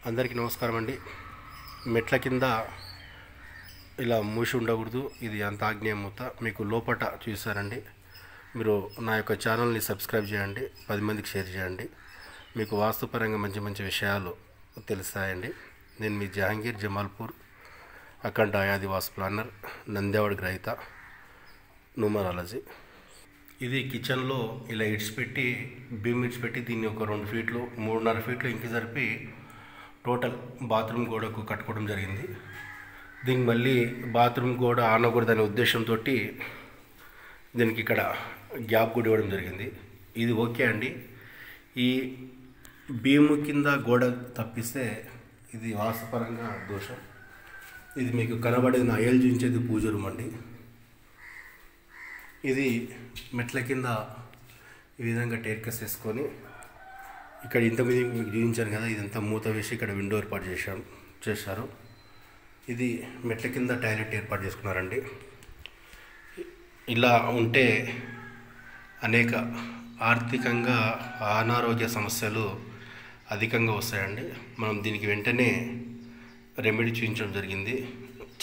అందరికీ నమస్కారం అండి. మెట్ల కింద ఇలా మూసి ఉండకూడదు, ఇది అంత ఆగ్నేయమూత. మీకు లోపట చూసారండి. మీరు నా యొక్క ఛానల్ని సబ్స్క్రైబ్ చేయండి, 10 మందికి షేర్ చేయండి. మీకు వాస్తుపరంగా మంచి మంచి విషయాలు తెలుస్తాయండి. నేను మీ జహాంగీర్ జమాల్పూర్ అఖండ అయాది వాస్తు ప్లానర్, నంద్యావాడ గ్రహీత, న్యూమరాలజీ. ఇది కిచెన్లో ఇలా ఇడిచిపెట్టి బీమ్ ఇడిచిపెట్టి దీన్ని ఒక 2 ఫీట్లు 3.5 ఫీట్లు ఇంకి జరిపి టోటల్ బాత్రూమ్ గోడకు కట్టుకోవడం జరిగింది. దీనికి మళ్ళీ బాత్రూమ్ గోడ ఆనకూడదనే ఉద్దేశంతో దీనికి ఇక్కడ గ్యాప్ కూడా ఇవ్వడం జరిగింది. ఇది ఓకే అండి. ఈ బీము కింద గోడ తప్పిస్తే ఇది వాస్తుపరంగా దోషం. ఇది మీకు కనబడేది నా ఏళ్ళు చూపించేది పూజ రూమ్ అండి. ఇది మెట్ల కింద ఈ విధంగా టేర్కస్ వేసుకొని ఇక్కడ ఇంతమంది మీకు చూపించాను కదా, ఇదంతా మూత వేసి ఇక్కడ విండో ఏర్పాటు చేశారు. ఇది మెట్ల కింద టాయిలెట్ ఏర్పాటు చేసుకున్నారండి. ఇలా ఉంటే అనేక ఆర్థికంగా అనారోగ్య సమస్యలు అధికంగా వస్తాయండి. మనం దీనికి వెంటనే రెమెడీ చూపించడం జరిగింది.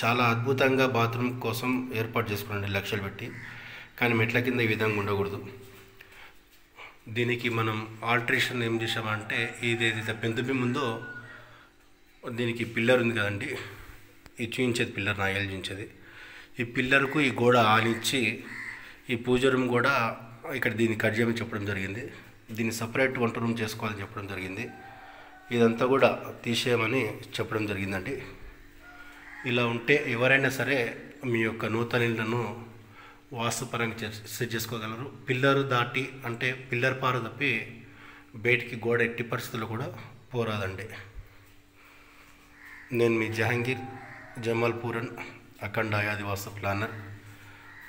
చాలా అద్భుతంగా బాత్రూమ్ కోసం ఏర్పాటు చేసుకున్నాండి లక్షలు పెట్టి. కానీ మెట్ల కింద ఈ విధంగా ఉండకూడదు. దీనికి మనం ఆల్టరేషన్ ఏం చేసామంటే, ఇది ఏదైతే పెందుబి ముందో దీనికి పిల్లర్ ఉంది కదండి, ఇది చూపించేది పిల్లర్, నా ఏళ్ళు చూపించేది. ఈ పిల్లర్కు ఈ గోడ ఆనిచ్చి ఈ పూజ రూమ్ కూడా ఇక్కడ దీన్ని కట్ చేయమని చెప్పడం జరిగింది. దీన్ని సపరేట్ వంట రూమ్ చేసుకోవాలని చెప్పడం జరిగింది. ఇదంతా కూడా తీసేయమని చెప్పడం జరిగిందండి. ఇలా ఉంటే ఎవరైనా సరే మీ యొక్క నూతన ఇళ్లను వాస్తుపరంగా సెట్ చేసుకోగలరు. పిల్లరు దాటి అంటే పిల్లర్ పారు తప్పి బయటికి గోడ ఎట్టి పరిస్థితుల్లో కూడా పోరాదండి. నేను మీ జహాంగీర్ జమాల్పూరన్ అఖండ అయాది వాస్తు ప్లానర్,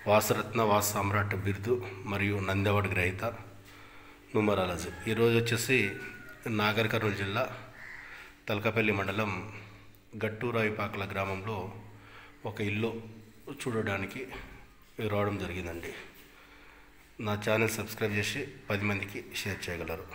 వాసరత్న వాస్తు సామ్రాట్ బిరుదు మరియు నంద్యావాడ గ్రహీత, న్యూమరాలజీ. ఈరోజు వచ్చేసి నాగర్ కర్నూలు జిల్లా తలకపల్లి మండలం గట్టూరాయిపాకల గ్రామంలో ఒక ఇల్లు చూడడానికి రావడం జరిగిందండి. నా ఛానల్ సబ్స్క్రైబ్ చేసి 10 మందికి షేర్ చేయగలరు.